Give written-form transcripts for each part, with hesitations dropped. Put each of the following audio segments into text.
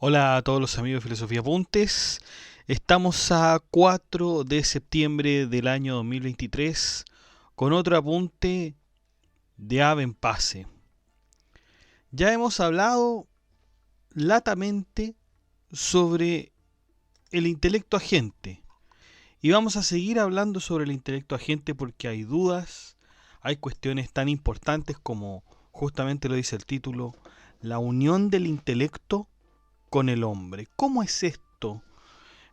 Hola a todos los amigos de Filosofía Apuntes. Estamos a 4 de septiembre del año 2023 con otro apunte de Ave en Pase. Ya hemos hablado latamente sobre el intelecto agente y vamos a seguir hablando sobre el intelecto agente porque hay dudas, hay cuestiones tan importantes como justamente lo dice el título, la unión del intelecto con el hombre. ¿Cómo es esto?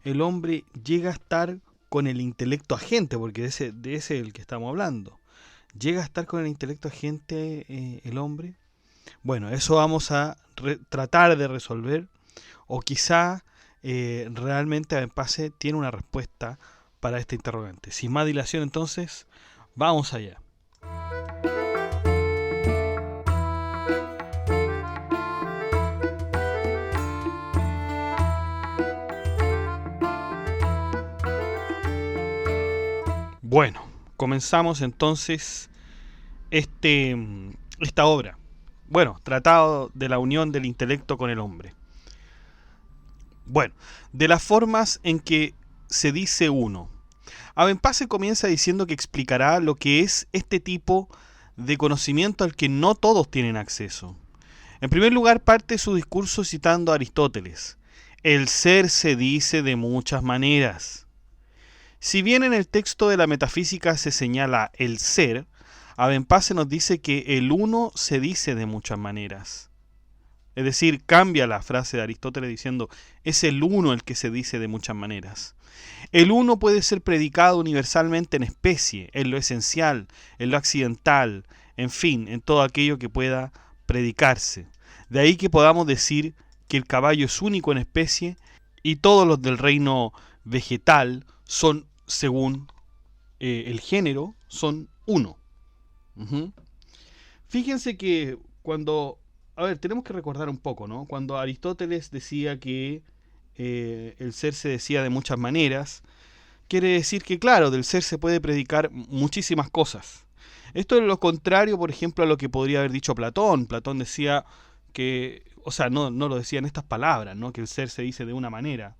El hombre llega a estar con el intelecto agente, porque de ese es el que estamos hablando. ¿Llega a estar con el intelecto agente el hombre? Bueno, eso vamos a tratar de resolver, o quizá realmente Abenpase tiene una respuesta para este interrogante. Sin más dilación entonces, vamos allá. Bueno, comenzamos entonces esta obra. Bueno, Tratado de la Unión del Intelecto con el Hombre. Bueno, de las formas en que se dice uno. Abenpase comienza diciendo que explicará lo que es este tipo de conocimiento al que no todos tienen acceso. En primer lugar, parte su discurso citando a Aristóteles. El ser se dice de muchas maneras. Si bien en el texto de la metafísica se señala el ser, Abenpase nos dice que el uno se dice de muchas maneras. Es decir, cambia la frase de Aristóteles diciendo, es el uno el que se dice de muchas maneras. El uno puede ser predicado universalmente en especie, en lo esencial, en lo accidental, en fin, en todo aquello que pueda predicarse. De ahí que podamos decir que el caballo es único en especie y todos los del reino vegetal son, según el género, son uno. Fíjense que cuando... A ver, tenemos que recordar un poco, ¿no? Cuando Aristóteles decía que el ser se decía de muchas maneras, quiere decir que, claro, del ser se puede predicar muchísimas cosas. Esto es lo contrario, por ejemplo, a lo que podría haber dicho Platón. Platón decía que, o sea, no lo decía en estas palabras, ¿no? Que el ser se dice de una manera.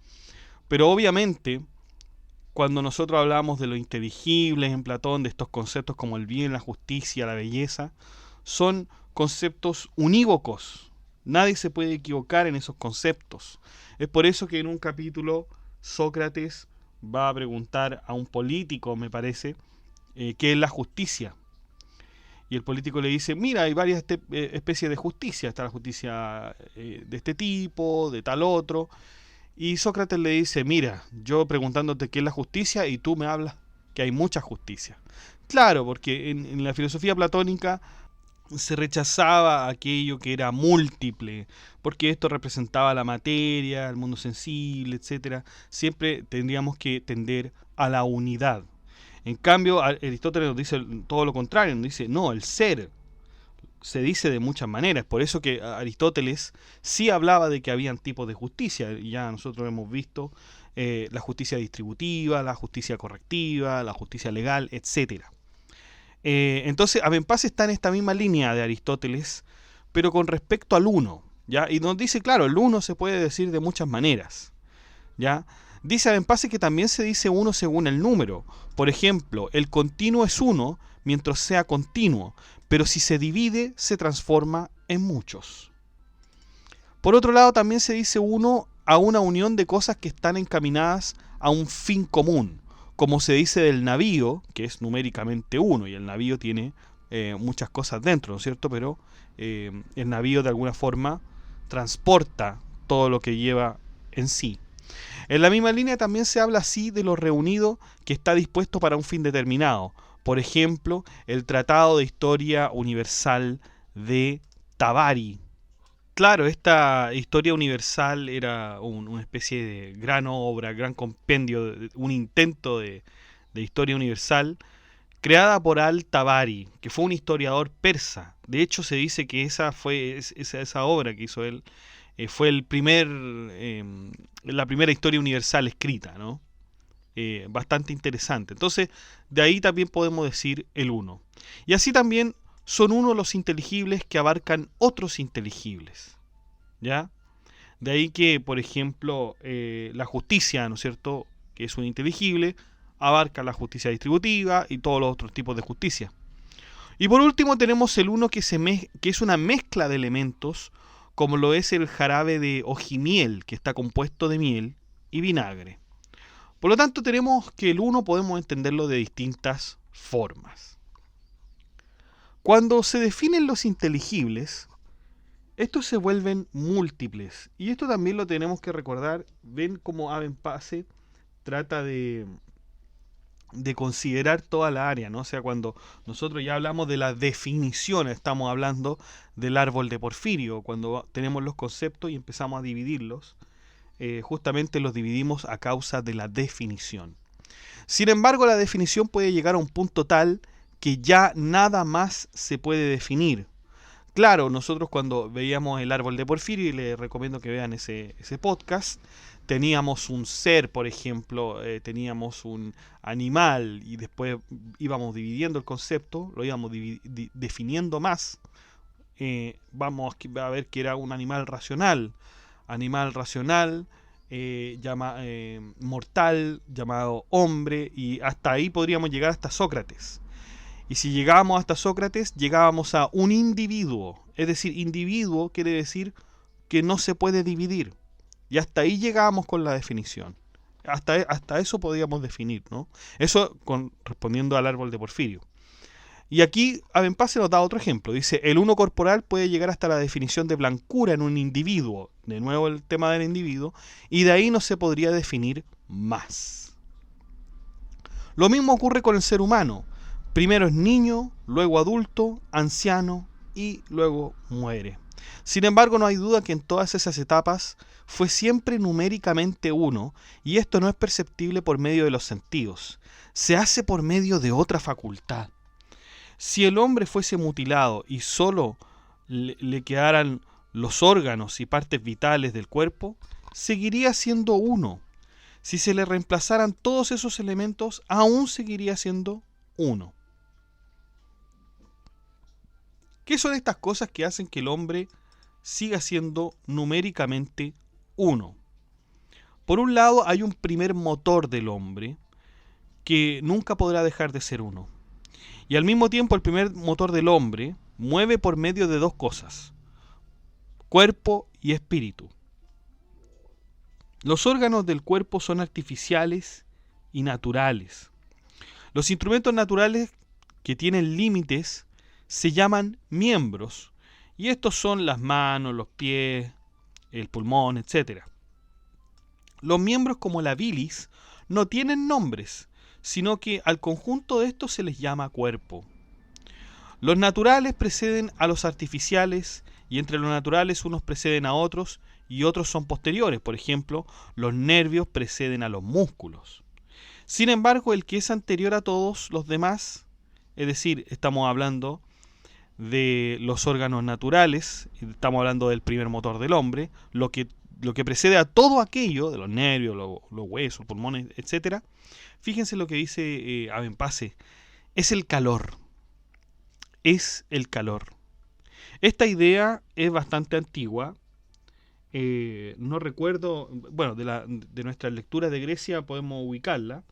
Pero obviamente, cuando nosotros hablamos de lo inteligible en Platón, de estos conceptos como el bien, la justicia, la belleza, son conceptos unívocos. Nadie se puede equivocar en esos conceptos. Es por eso que en un capítulo Sócrates va a preguntar a un político, me parece, qué es la justicia. Y el político le dice, mira, hay varias especies de justicia. Está la justicia de este tipo, de tal otro. Y Sócrates le dice, mira, yo preguntándote qué es la justicia y tú me hablas que hay mucha justicia. Claro, porque en la filosofía platónica se rechazaba aquello que era múltiple, porque esto representaba la materia, el mundo sensible, etcétera. Siempre tendríamos que tender a la unidad. En cambio, Aristóteles nos dice todo lo contrario, nos dice, no, el ser se dice de muchas maneras. Por eso que Aristóteles sí hablaba de que habían tipos de justicia. Ya nosotros hemos visto la justicia distributiva, la justicia correctiva, la justicia legal, etcétera. Entonces, Abenpase está en esta misma línea de Aristóteles, pero con respecto al uno, ¿ya? Y nos dice, claro, el uno se puede decir de muchas maneras, ¿ya? Dice Abenpase que también se dice uno según el número. Por ejemplo, el continuo es uno mientras sea continuo, pero si se divide, se transforma en muchos. Por otro lado, también se dice uno a una unión de cosas que están encaminadas a un fin común, como se dice del navío, que es numéricamente uno, y el navío tiene muchas cosas dentro, ¿no es cierto? Pero el navío de alguna forma transporta todo lo que lleva en sí. En la misma línea también se habla así de lo reunido que está dispuesto para un fin determinado. Por ejemplo, el Tratado de Historia Universal de Tabari. Claro, esta historia universal era una especie de gran obra, gran compendio, un intento de historia universal creada por Al-Tabari, que fue un historiador persa. De hecho, se dice que esa obra que hizo él fue la primera historia universal escrita, ¿no? Bastante interesante. Entonces, de ahí también podemos decir el uno. Y así también son uno los inteligibles que abarcan otros inteligibles, ¿ya? De ahí que, por ejemplo, la justicia, ¿no es cierto?, que es un inteligible, abarca la justicia distributiva y todos los otros tipos de justicia. Y por último tenemos el uno que es una mezcla de elementos, como lo es el jarabe de hojimiel, que está compuesto de miel y vinagre. Por lo tanto, tenemos que el uno podemos entenderlo de distintas formas. Cuando se definen los inteligibles, estos se vuelven múltiples. Y esto también lo tenemos que recordar. Ven cómo Abenpase trata de considerar toda la área, ¿no? O sea, cuando nosotros ya hablamos de la definición, estamos hablando del árbol de Porfirio. Cuando tenemos los conceptos y empezamos a dividirlos, justamente los dividimos a causa de la definición. Sin embargo, la definición puede llegar a un punto tal que ya nada más se puede definir. Claro, nosotros cuando veíamos el árbol de Porfirio, y les recomiendo que vean ese podcast, teníamos un ser, por ejemplo, teníamos un animal, y después íbamos dividiendo el concepto, lo íbamos definiendo más. Vamos a ver que era un animal racional, mortal, llamado hombre, y hasta ahí podríamos llegar hasta Sócrates. Y si llegábamos hasta Sócrates, llegábamos a un individuo. Es decir, individuo quiere decir que no se puede dividir. Y hasta ahí llegábamos con la definición. Hasta eso podíamos definir, ¿no? Eso respondiendo al árbol de Porfirio. Y aquí Abenpase nos da otro ejemplo. Dice, el uno corporal puede llegar hasta la definición de blancura en un individuo. De nuevo el tema del individuo. Y de ahí no se podría definir más. Lo mismo ocurre con el ser humano. Primero es niño, luego adulto, anciano y luego muere. Sin embargo, no hay duda que en todas esas etapas fue siempre numéricamente uno, y esto no es perceptible por medio de los sentidos. Se hace por medio de otra facultad. Si el hombre fuese mutilado y solo le quedaran los órganos y partes vitales del cuerpo, seguiría siendo uno. Si se le reemplazaran todos esos elementos, aún seguiría siendo uno. ¿Qué son estas cosas que hacen que el hombre siga siendo numéricamente uno? Por un lado, hay un primer motor del hombre que nunca podrá dejar de ser uno. Y al mismo tiempo, el primer motor del hombre mueve por medio de dos cosas: cuerpo y espíritu. Los órganos del cuerpo son artificiales y naturales. Los instrumentos naturales que tienen límites se llaman miembros, y estos son las manos, los pies, el pulmón, etc. Los miembros, como la bilis, no tienen nombres, sino que al conjunto de estos se les llama cuerpo. Los naturales preceden a los artificiales, y entre los naturales unos preceden a otros y otros son posteriores. Por ejemplo, los nervios preceden a los músculos. Sin embargo, el que es anterior a todos los demás, es decir, estamos hablando de los órganos naturales, estamos hablando del primer motor del hombre, lo que precede a todo aquello, de los nervios, los huesos, pulmones, etc. Fíjense lo que dice Abenpase: es el calor. Es el calor. Esta idea es bastante antigua. No recuerdo, bueno, de nuestras lecturas de Grecia podemos ubicarla,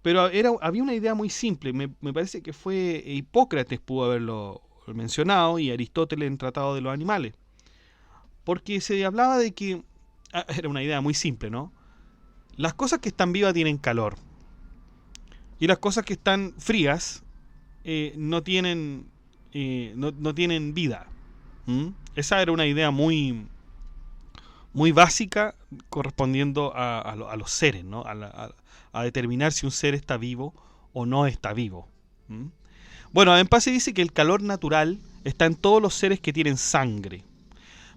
pero había una idea muy simple. Me parece que fue Hipócrates pudo haberlo mencionado, y Aristóteles en Tratado de los Animales, porque se hablaba de que era una idea muy simple, ¿no? Las cosas que están vivas tienen calor, y las cosas que están frías no tienen vida. Esa era una idea muy básica, correspondiendo a los seres, ¿no? A determinar si un ser está vivo o no está vivo. Bueno, Abenpase dice que el calor natural está en todos los seres que tienen sangre,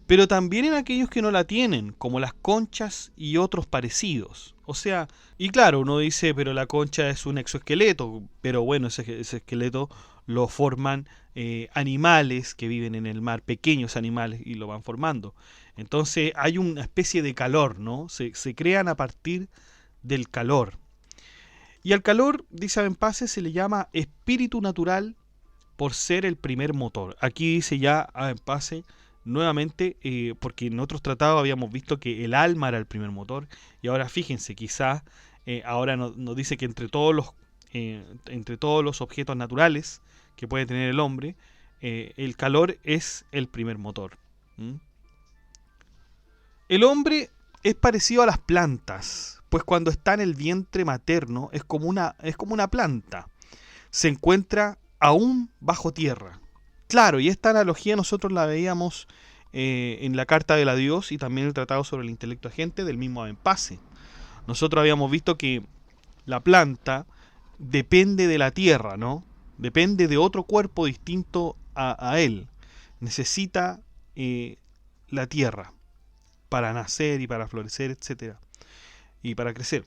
pero también en aquellos que no la tienen, como las conchas y otros parecidos. O sea, y claro, uno dice, pero la concha es un exoesqueleto, pero bueno, ese esqueleto lo forman animales que viven en el mar, pequeños animales, y lo van formando. Entonces hay una especie de calor, ¿no? Se crean a partir del calor. Y al calor, dice Abenpase, se le llama espíritu natural por ser el primer motor. Aquí dice ya Abenpase nuevamente, porque en otros tratados habíamos visto que el alma era el primer motor, y ahora fíjense, quizás ahora nos dice que entre todos los objetos naturales que puede tener el hombre, el calor es el primer motor. ¿Mm? El hombre es parecido a las plantas, pues cuando está en el vientre materno es como una planta. Se encuentra aún bajo tierra. Claro, y esta analogía nosotros la veíamos en la Carta del Adiós y también el Tratado sobre el Intelecto Agente del mismo Abenpase. Nosotros habíamos visto que la planta depende de la tierra, ¿no? Depende de otro cuerpo distinto a él. Necesita la tierra para nacer y para florecer, etcétera, y para crecer.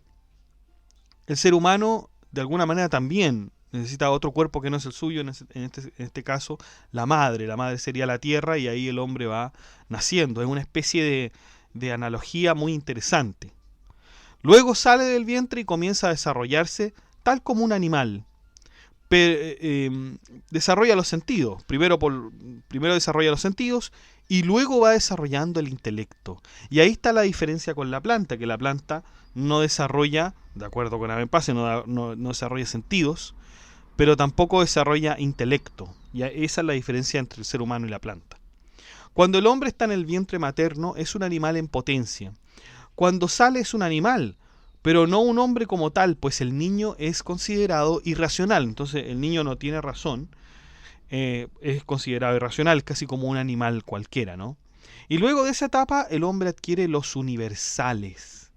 El ser humano, de alguna manera, también necesita otro cuerpo que no es el suyo, en este caso, la madre. La madre sería la tierra y ahí el hombre va naciendo. Es una especie de analogía muy interesante. Luego sale del vientre y comienza a desarrollarse tal como un animal. Desarrolla los sentidos. Primero desarrolla los sentidos y luego va desarrollando el intelecto. Y ahí está la diferencia con la planta, que la planta no desarrolla, de acuerdo con Abenpase, no desarrolla sentidos, pero tampoco desarrolla intelecto. Y esa es la diferencia entre el ser humano y la planta. Cuando el hombre está en el vientre materno es un animal en potencia. Cuando sale es un animal, pero no un hombre como tal, pues el niño es considerado irracional. Entonces el niño no tiene razón, es considerado irracional, casi como un animal cualquiera, ¿no? Y luego de esa etapa el hombre adquiere los universales.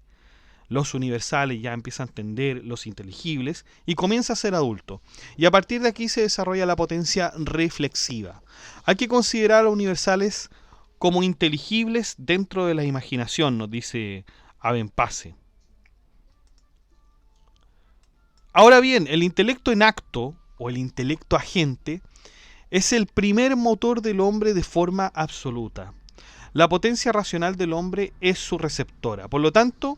Los universales, ya empieza a entender los inteligibles y comienza a ser adulto. Y a partir de aquí se desarrolla la potencia reflexiva. Hay que considerar a los universales como inteligibles dentro de la imaginación, nos dice Abenpase. Ahora bien, el intelecto en acto, o el intelecto agente, es el primer motor del hombre de forma absoluta. La potencia racional del hombre es su receptora. Por lo tanto,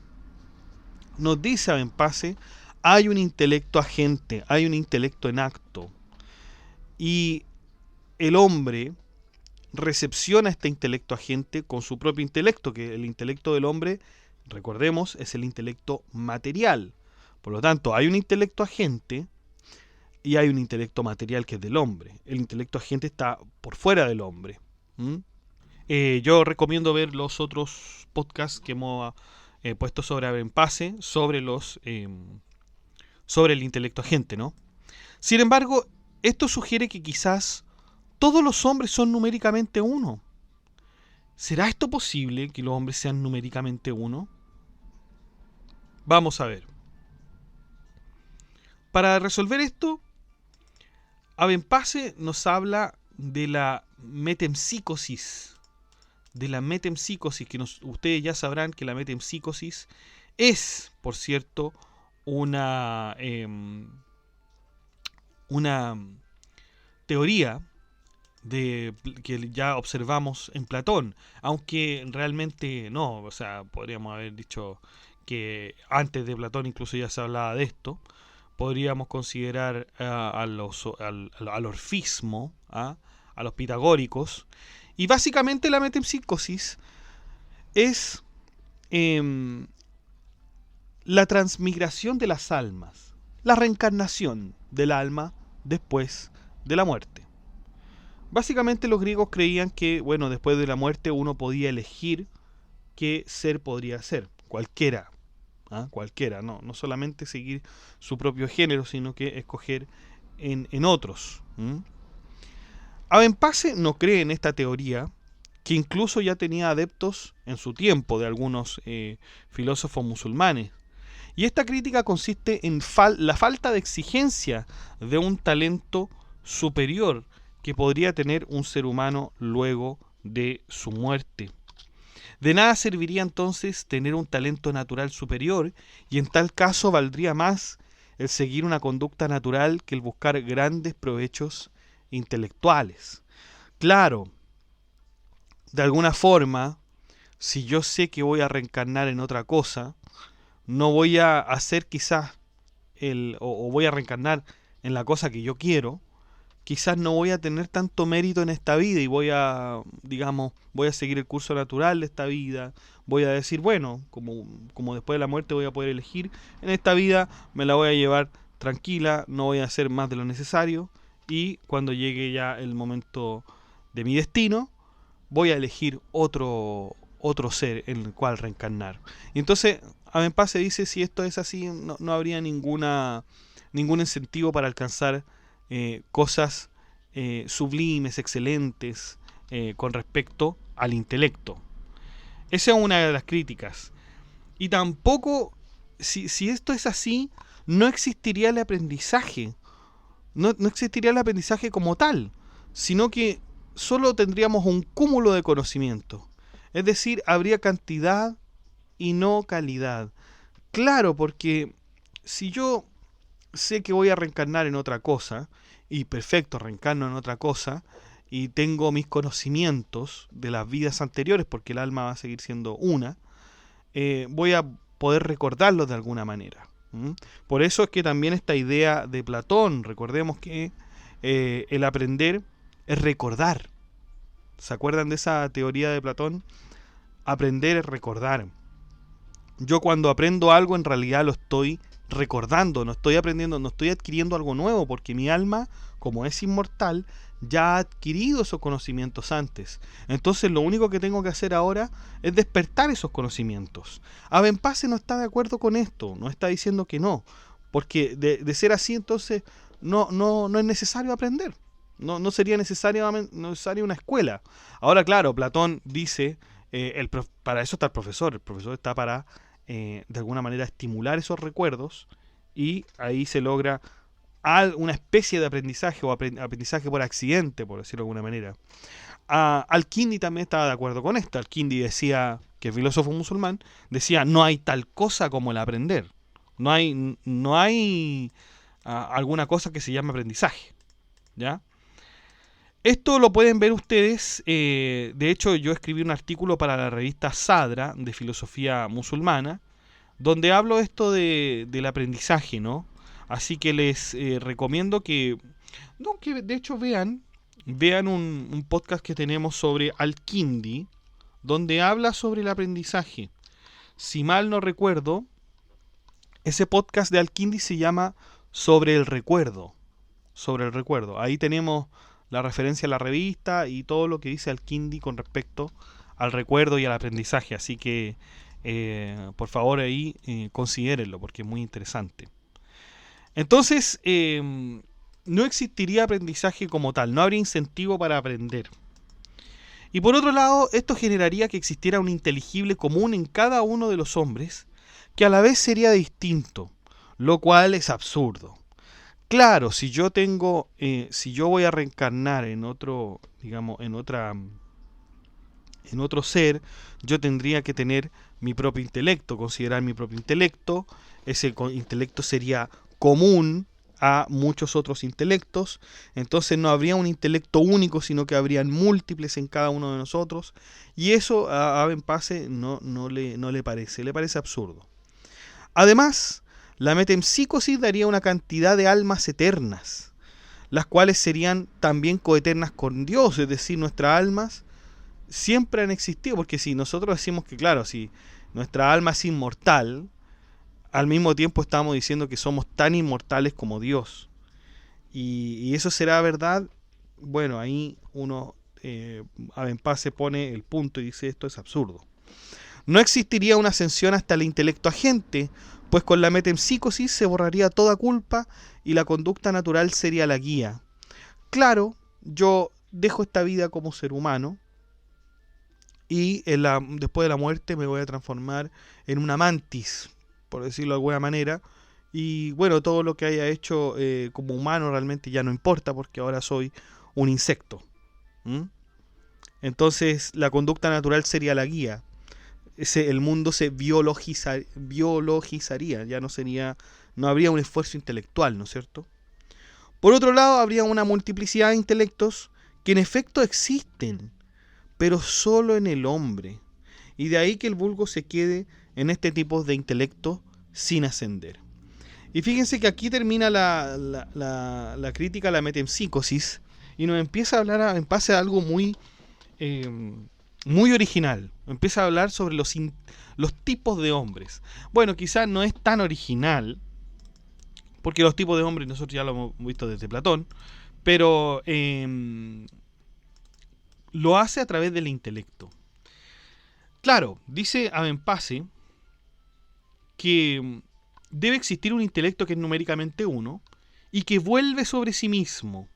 nos dice Abenpase, hay un intelecto agente, hay un intelecto en acto. Y el hombre recepciona este intelecto agente con su propio intelecto, que el intelecto del hombre, recordemos, es el intelecto material. Por lo tanto, hay un intelecto agente y hay un intelecto material que es del hombre. El intelecto agente está por fuera del hombre. Yo recomiendo ver los otros podcasts que hemos puesto sobre Abenpase, sobre el intelecto agente, ¿no? Sin embargo, esto sugiere que quizás todos los hombres son numéricamente uno. ¿Será esto posible, que los hombres sean numéricamente uno? Vamos a ver. Para resolver esto, Abenpase nos habla de la metempsicosis. Que ustedes ya sabrán que la metempsicosis es, por cierto, una teoría que ya observamos en Platón, aunque realmente no, o sea, podríamos haber dicho que antes de Platón incluso ya se hablaba de esto. Podríamos considerar al orfismo, a los pitagóricos, y básicamente la metempsicosis es la transmigración de las almas, la reencarnación del alma después de la muerte. Básicamente los griegos creían que, bueno, después de la muerte uno podía elegir qué ser podría ser, cualquiera, cualquiera, no solamente seguir su propio género, sino que escoger en otros. Abenpase no cree en esta teoría, que incluso ya tenía adeptos en su tiempo de algunos filósofos musulmanes. Y esta crítica consiste en la falta de exigencia de un talento superior que podría tener un ser humano luego de su muerte. De nada serviría entonces tener un talento natural superior, y en tal caso valdría más el seguir una conducta natural que el buscar grandes provechos intelectuales. Claro, de alguna forma, si yo sé que voy a reencarnar en otra cosa, no voy a hacer quizás o voy a reencarnar en la cosa que yo quiero, quizás no voy a tener tanto mérito en esta vida y voy a, digamos, voy a seguir el curso natural de esta vida. Voy a decir, bueno, como después de la muerte voy a poder elegir, en esta vida me la voy a llevar tranquila, no voy a hacer más de lo necesario y cuando llegue ya el momento de mi destino, voy a elegir otro ser en el cual reencarnar. Y entonces, Abenpa se dice, si esto es así, no habría ningún incentivo para alcanzar cosas sublimes, excelentes, con respecto al intelecto. Esa es una de las críticas. Y tampoco, si esto es así, no existiría el aprendizaje. No existiría el aprendizaje como tal, sino que solo tendríamos un cúmulo de conocimiento. Es decir, habría cantidad y no calidad. Claro, porque si yo sé que voy a reencarnar en otra cosa, y perfecto, reencarno en otra cosa, y tengo mis conocimientos de las vidas anteriores, porque el alma va a seguir siendo una, voy a poder recordarlos de alguna manera. ¿Mm? Por eso es que también esta idea de Platón, recordemos que el aprender es recordar. ¿Se acuerdan de esa teoría de Platón? Aprender es recordar. Yo cuando aprendo algo en realidad lo estoy recordando, no estoy aprendiendo, no estoy adquiriendo algo nuevo, porque mi alma, como es inmortal, ya ha adquirido esos conocimientos antes. Entonces lo único que tengo que hacer ahora es despertar esos conocimientos. Abenpase no está de acuerdo con esto, no está diciendo que no, porque de ser así entonces no es necesario aprender. No sería necesaria una escuela. Ahora, claro, Platón dice, para eso está el profesor está para, de alguna manera, estimular esos recuerdos y ahí se logra una especie de aprendizaje o aprendizaje por accidente, por decirlo de alguna manera. Al-Kindi también estaba de acuerdo con esto. Al-Kindi decía, que es filósofo musulmán, decía, no hay tal cosa como el aprender. No hay alguna cosa que se llame aprendizaje. ¿Ya? Esto lo pueden ver ustedes, de hecho yo escribí un artículo para la revista Sadra de filosofía musulmana, donde hablo esto del aprendizaje, ¿no? Así que les recomiendo que de hecho vean un podcast que tenemos sobre Al-Kindi, donde habla sobre el aprendizaje. Si mal no recuerdo, ese podcast de Al-Kindi se llama Sobre el recuerdo. Sobre el recuerdo. Ahí tenemos la referencia a la revista y todo lo que dice Al-Kindi con respecto al recuerdo y al aprendizaje. Así que, por favor, ahí considérenlo porque es muy interesante. Entonces, no existiría aprendizaje como tal, no habría incentivo para aprender. Y por otro lado, esto generaría que existiera un inteligible común en cada uno de los hombres, que a la vez sería distinto, lo cual es absurdo. Claro, si yo voy a reencarnar en otro, digamos, en otro ser, yo tendría que tener mi propio intelecto, considerar mi propio intelecto. Ese intelecto sería común a muchos otros intelectos, entonces no habría un intelecto único, sino que habrían múltiples en cada uno de nosotros, y eso a Abenpase no le parece absurdo. Además, la metempsicosis daría una cantidad de almas eternas, las cuales serían también coeternas con Dios, es decir, nuestras almas siempre han existido, porque si nosotros decimos que, claro, si nuestra alma es inmortal, al mismo tiempo estamos diciendo que somos tan inmortales como Dios. Y eso será verdad. Bueno, ahí uno, Abenpase pone el punto y dice esto es absurdo. No existiría una ascensión hasta el intelecto agente, pues con la metempsicosis se borraría toda culpa y la conducta natural sería la guía. Claro, yo dejo esta vida como ser humano y después de la muerte me voy a transformar en una mantis, por decirlo de alguna manera, y bueno, todo lo que haya hecho como humano realmente ya no importa porque ahora soy un insecto. ¿Mm? Entonces la conducta natural sería la guía. El mundo se biologizaría, ya no habría un esfuerzo intelectual, ¿no es cierto? Por otro lado, habría una multiplicidad de intelectos que en efecto existen, pero solo en el hombre. Y de ahí que el vulgo se quede en este tipo de intelecto sin ascender. Y fíjense que aquí termina la crítica a la metempsicosis y nos empieza a hablar en base a algo eh, muy original. Empieza a hablar sobre los tipos de hombres. Bueno, quizás no es tan original, porque los tipos de hombres nosotros ya lo hemos visto desde Platón, pero lo hace a través del intelecto. Claro, dice Abenpase que debe existir un intelecto que es numéricamente uno y que vuelve sobre sí mismo.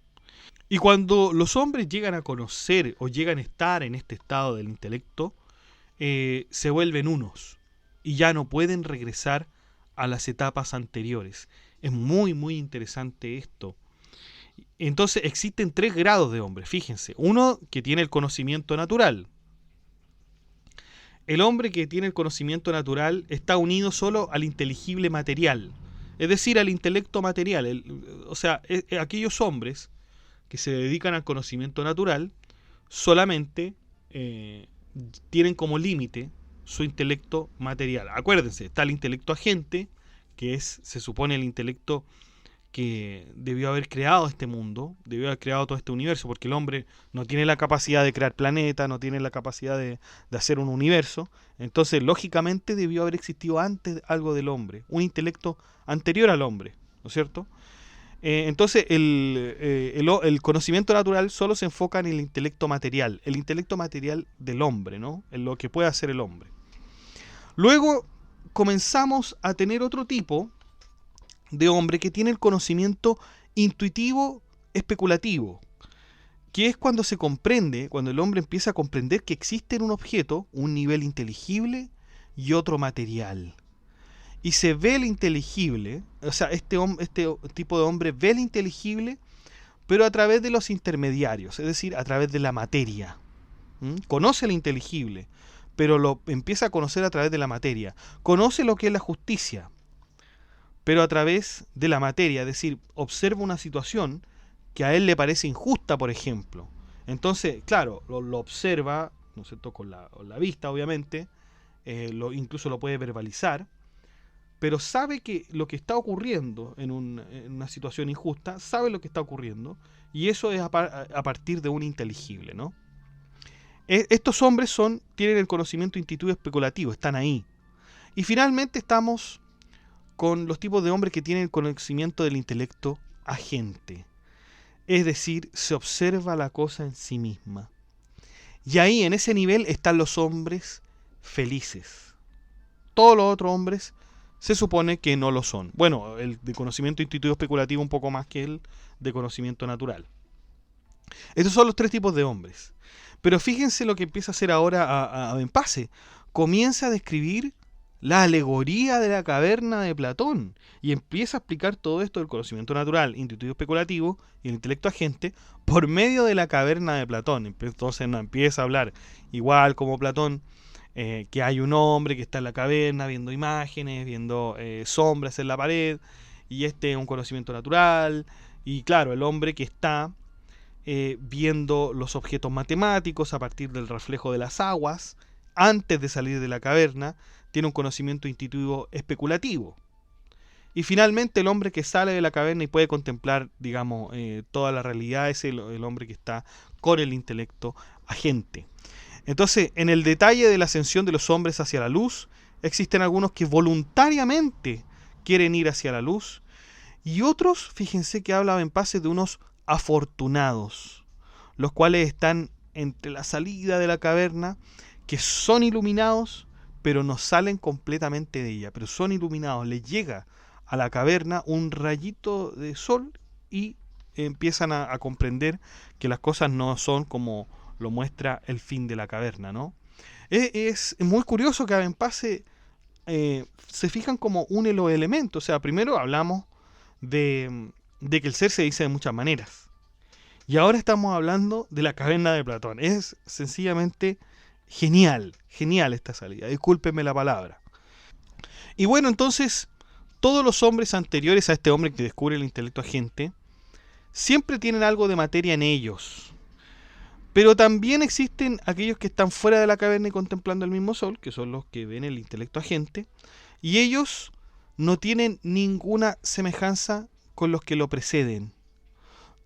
Y cuando los hombres llegan a conocer o llegan a estar en este estado del intelecto, se vuelven unos y ya no pueden regresar a las etapas anteriores. Es muy, muy interesante esto. Entonces existen 3 grados de hombres, fíjense. Uno que tiene el conocimiento natural. El hombre que tiene el conocimiento natural está unido solo al inteligible material, es decir, al intelecto material. O sea, aquellos hombres que se dedican al conocimiento natural solamente tienen como límite su intelecto material. Acuérdense, está el intelecto agente, que es, se supone, el intelecto que debió haber creado este mundo, debió haber creado todo este universo, porque el hombre no tiene la capacidad de crear planetas, no tiene la capacidad de hacer un universo. Entonces, lógicamente, debió haber existido antes algo del hombre, un intelecto anterior al hombre, ¿no es cierto? Entonces, el conocimiento natural solo se enfoca en el intelecto material del hombre, ¿no? En lo que puede hacer el hombre. Luego comenzamos a tener otro tipo de hombre que tiene el conocimiento intuitivo especulativo, que es cuando se comprende, cuando el hombre empieza a comprender que existe en un objeto un nivel inteligible y otro material. Y se ve el inteligible, o sea, este tipo de hombre ve el inteligible, pero a través de los intermediarios, es decir, a través de la materia. Conoce el inteligible, pero lo empieza a conocer a través de la materia. Conoce lo que es la justicia, pero a través de la materia, es decir, observa una situación que a él le parece injusta, por ejemplo. Entonces, claro, lo observa, ¿no es cierto?, con la vista, obviamente, incluso lo puede verbalizar, pero sabe que lo que está ocurriendo en una situación injusta, sabe lo que está ocurriendo, y eso es a partir de un inteligible, ¿no? Estos hombres tienen el conocimiento intuitivo especulativo, están ahí. Y finalmente estamos con los tipos de hombres que tienen el conocimiento del intelecto agente. Es decir, se observa la cosa en sí misma. Y ahí, en ese nivel, están los hombres felices. Todos los otros hombres se supone que no lo son. Bueno, el de conocimiento intuitivo especulativo un poco más que el de conocimiento natural. Estos son los 3 tipos de hombres. Pero fíjense lo que empieza a hacer ahora a Benpase. Comienza a describir la alegoría de la caverna de Platón y empieza a explicar todo esto del conocimiento natural, intuitivo especulativo y el intelecto agente por medio de la caverna de Platón. Entonces nos empieza a hablar, igual como Platón, que hay un hombre que está en la caverna viendo imágenes, viendo sombras en la pared, y este es un conocimiento natural. Y claro, el hombre que está viendo los objetos matemáticos a partir del reflejo de las aguas antes de salir de la caverna, tiene un conocimiento intuitivo especulativo. Y finalmente el hombre que sale de la caverna y puede contemplar, digamos, toda la realidad es el hombre que está con el intelecto agente. Entonces, en el detalle de la ascensión de los hombres hacia la luz, existen algunos que voluntariamente quieren ir hacia la luz, y otros, fíjense que habla Benpase de unos afortunados, los cuales están entre la salida de la caverna, que son iluminados, pero no salen completamente de ella, pero son iluminados, les llega a la caverna un rayito de sol y empiezan a comprender que las cosas no son como lo muestra el fin de la caverna, ¿no? Es muy curioso que a Benpase se fijan como une los elementos. O sea, primero hablamos de que el ser se dice de muchas maneras. Y ahora estamos hablando de la caverna de Platón. Es sencillamente genial, genial esta salida. Discúlpenme la palabra. Y bueno, entonces, todos los hombres anteriores a este hombre que descubre el intelecto agente, siempre tienen algo de materia en ellos. Pero también existen aquellos que están fuera de la caverna y contemplando el mismo sol, que son los que ven el intelecto agente, y ellos no tienen ninguna semejanza con los que lo preceden.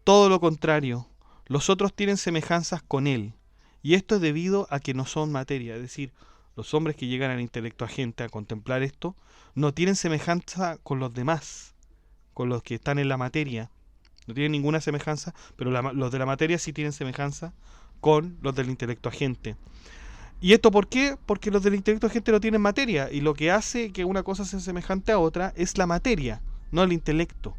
Todo lo contrario, los otros tienen semejanzas con él. Y esto es debido a que no son materia. Es decir, los hombres que llegan al intelecto agente a contemplar esto, no tienen semejanza con los demás, con los que están en la materia. No tienen ninguna semejanza, pero los de la materia sí tienen semejanza con los del intelecto agente. ¿Y esto por qué? Porque los del intelecto agente no tienen materia, y lo que hace que una cosa sea semejante a otra es la materia, no el intelecto.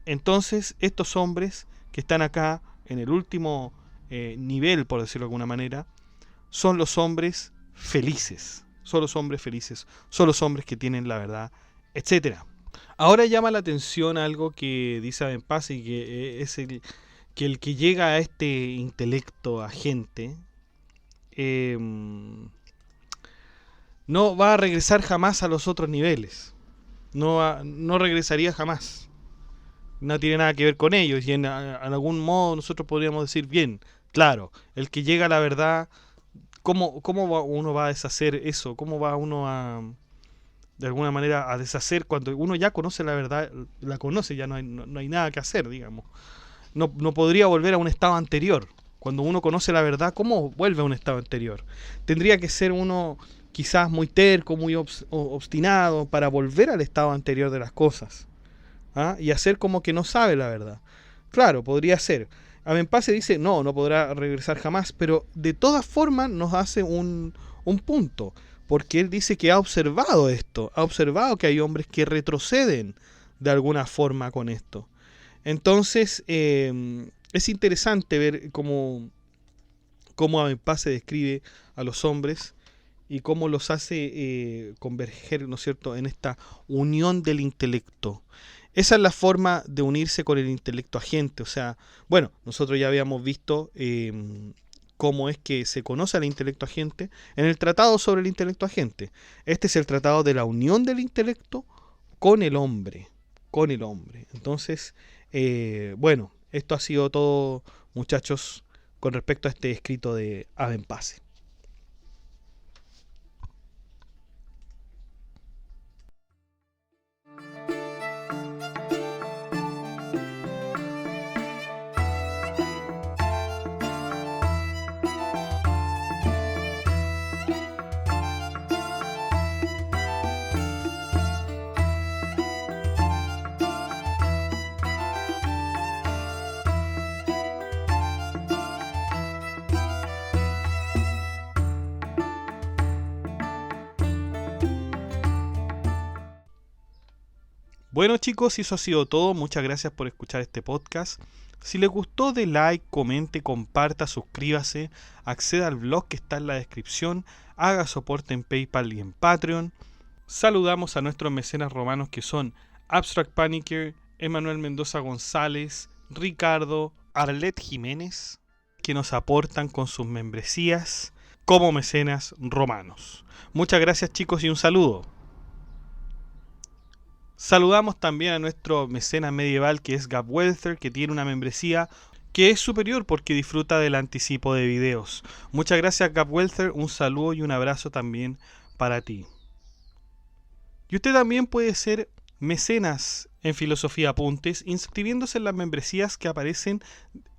Entonces, estos hombres que están acá en el último nivel, por decirlo de alguna manera, son los hombres felices. Son los hombres felices. Son los hombres que tienen la verdad, etcétera. Ahora llama la atención algo que dice Abenpase, y que es el que llega a este intelecto agente no va a regresar jamás a los otros niveles. No regresaría jamás. No tiene nada que ver con ellos. Y en algún modo nosotros podríamos decir, bien, claro, el que llega a la verdad, ¿cómo uno va a deshacer eso? ¿Cómo va uno de alguna manera a deshacer cuando uno ya conoce la verdad? La conoce, ya no hay nada que hacer, digamos. No podría volver a un estado anterior. Cuando uno conoce la verdad, ¿cómo vuelve a un estado anterior? Tendría que ser uno quizás muy terco, muy obstinado para volver al estado anterior de las cosas. ¿Ah? Y hacer como que no sabe la verdad. Claro, podría ser. Abenpase dice, no podrá regresar jamás, pero de todas formas nos hace un punto, porque él dice que ha observado esto, ha observado que hay hombres que retroceden de alguna forma con esto. Entonces, es interesante ver cómo Abenpase describe a los hombres y cómo los hace converger, ¿no es cierto?, en esta unión del intelecto. Esa es la forma de unirse con el intelecto agente. O sea, bueno, nosotros ya habíamos visto cómo es que se conoce al intelecto agente en el tratado sobre el intelecto agente. Este es el tratado de la unión del intelecto con el hombre. Con el hombre. Entonces, bueno, esto ha sido todo, muchachos, con respecto a este escrito de Abenpase. Bueno, chicos, y eso ha sido todo. Muchas gracias por escuchar este podcast. Si les gustó, dé like, comente, comparta, suscríbase, acceda al blog que está en la descripción, haga soporte en PayPal y en Patreon. Saludamos a nuestros mecenas romanos que son Abstract Panicker, Emanuel Mendoza González, Ricardo, Arlet Jiménez, que nos aportan con sus membresías como mecenas romanos. Muchas gracias, chicos, y un saludo. Saludamos también a nuestro mecenas medieval que es Gab Welther, que tiene una membresía que es superior porque disfruta del anticipo de videos. Muchas gracias, Gab Welther, un saludo y un abrazo también para ti. Y usted también puede ser mecenas en Filosofía Apuntes inscribiéndose en las membresías que aparecen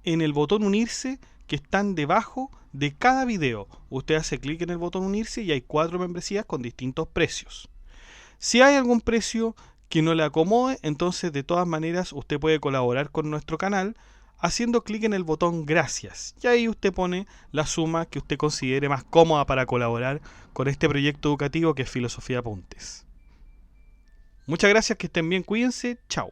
en el botón unirse que están debajo de cada video. Usted hace clic en el botón unirse y hay 4 membresías con distintos precios. Si hay algún precio que no le acomode, entonces de todas maneras usted puede colaborar con nuestro canal haciendo clic en el botón gracias, y ahí usted pone la suma que usted considere más cómoda para colaborar con este proyecto educativo que es Filosofía Apuntes. Muchas gracias, que estén bien, cuídense, chao.